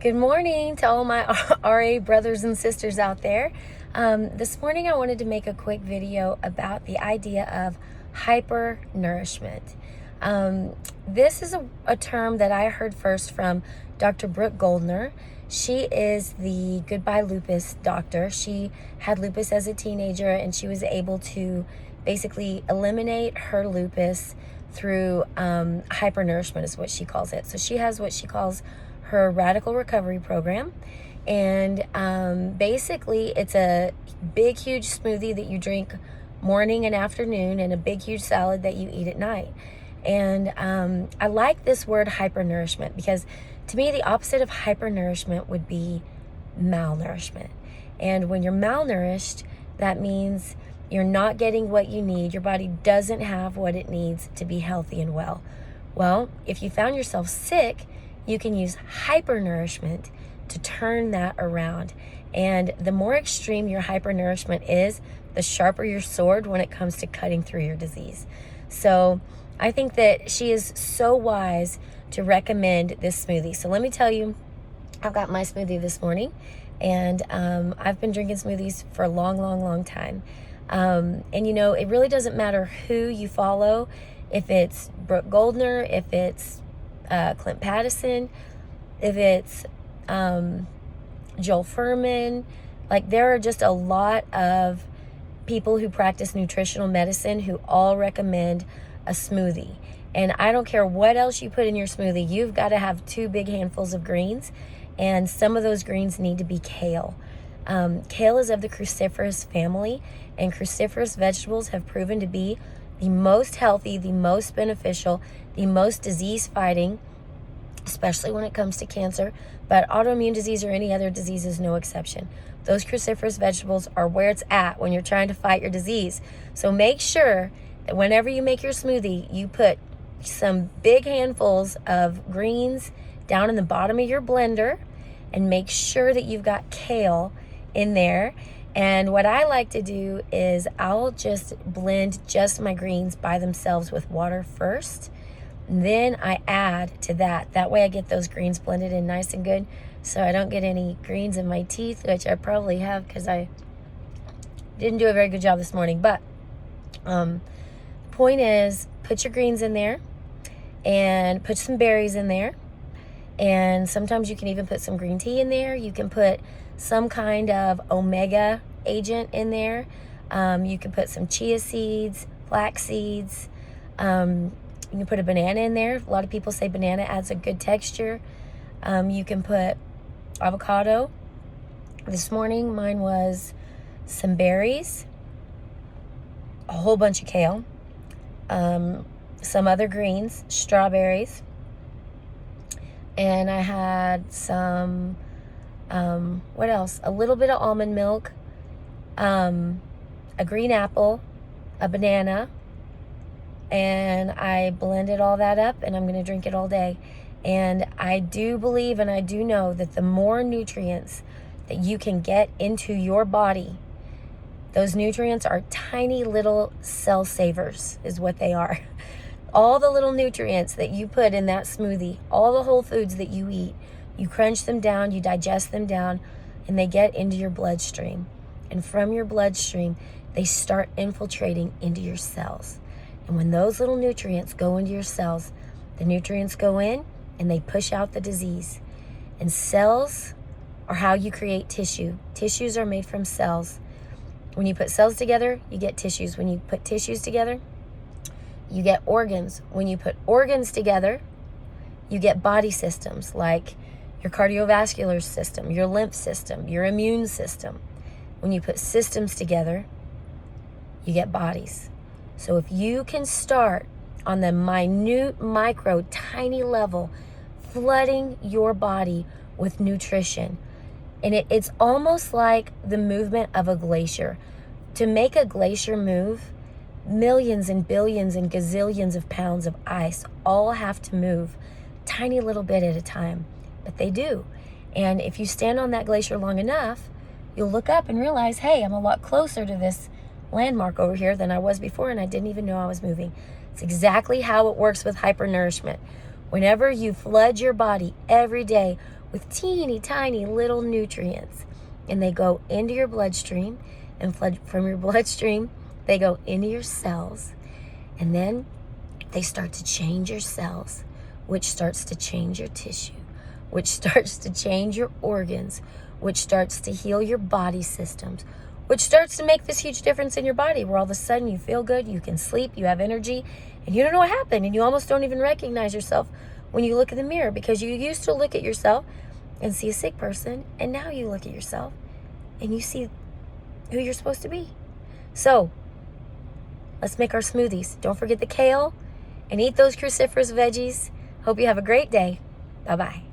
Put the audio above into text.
Good morning to all my RA brothers and sisters out there. This morning I wanted to make a quick video about the idea of hypernourishment. This is a term that I heard first from Dr. Brooke Goldner. She is the Goodbye Lupus doctor. She had lupus as a teenager and she was able to basically eliminate her lupus through hypernourishment is what she calls it. So she has what she calls her radical recovery program, and basically it's a big huge smoothie that you drink morning and afternoon and a big huge salad that you eat at night. And I like this word hypernourishment because to me the opposite of hypernourishment would be malnourishment. And when you're malnourished, that means you're not getting what you need. Your body doesn't have what it needs to be healthy and well. Well, if you found yourself sick, you can use hypernourishment to turn that around. And the more extreme your hypernourishment is, the sharper your sword when it comes to cutting through your disease. So I think that she is so wise to recommend this smoothie. So let me tell you, I've got my smoothie this morning, and I've been drinking smoothies for a long time. And you know, it really doesn't matter who you follow, if it's Brooke Goldner, if it's Clint Pattison, if it's Joel Furman. Like, there are just a lot of people who practice nutritional medicine who all recommend a smoothie. And I don't care what else you put in your smoothie, you've got to have 2 big handfuls of greens, and some of those greens need to be kale. Kale is of the cruciferous family, and cruciferous vegetables have proven to be the most healthy, the most beneficial, the most disease-fighting, especially when it comes to cancer, but autoimmune disease or any other disease is no exception. Those cruciferous vegetables are where it's at when you're trying to fight your disease. So make sure that whenever you make your smoothie, you put some big handfuls of greens down in the bottom of your blender, and make sure that you've got kale in there. And what I like to do is I'll just blend just my greens by themselves with water first. Then I add to that. That way I get those greens blended in nice and good, so I don't get any greens in my teeth, which I probably have because I didn't do a very good job this morning. But the point is, put your greens in there and put some berries in there. And sometimes you can even put some green tea in there. You can put some kind of omega agent in there. You can put some chia seeds, flax seeds. You can put a banana in there. A lot of people say banana adds a good texture. You can put avocado. This morning mine was some berries, a whole bunch of kale, some other greens, strawberries, and I had some, what else? A little bit of almond milk, a green apple, a banana, and I blended all that up, and I'm going to drink it all day. And I do believe and I do know that the more nutrients that you can get into your body, those nutrients are tiny little cell savers is what they are. All the little nutrients that you put in that smoothie, all the whole foods that you eat, you crunch them down, you digest them down, and they get into your bloodstream. And from your bloodstream, they start infiltrating into your cells. And when those little nutrients go into your cells, the nutrients go in and they push out the disease. And cells are how you create tissue. Tissues are made from cells. When you put cells together, you get tissues. When you put tissues together, you get organs. When you put organs together, you get body systems like your cardiovascular system, your lymph system, your immune system. When you put systems together, you get bodies. So if you can start on the minute, micro, tiny level, flooding your body with nutrition, and it's almost like the movement of a glacier. To make a glacier move, millions and billions and gazillions of pounds of ice all have to move tiny little bit at a time, but they do. And if you stand on that glacier long enough, you'll look up and realize, hey, I'm a lot closer to this landmark over here than I was before, and I didn't even know I was moving. It's exactly how it works with hypernourishment. Whenever you flood your body every day with teeny tiny little nutrients. And they go into your bloodstream, and from your bloodstream, they go into your cells. And then they start to change your cells, which starts to change your tissue, which starts to change your organs, which starts to heal your body systems, which starts to make this huge difference in your body, where all of a sudden you feel good, you can sleep, you have energy, and you don't know what happened, and you almost don't even recognize yourself when you look in the mirror, because you used to look at yourself and see a sick person, and now you look at yourself and you see who you're supposed to be. So let's make our smoothies. Don't forget the kale and eat those cruciferous veggies. Hope you have a great day. Bye-bye.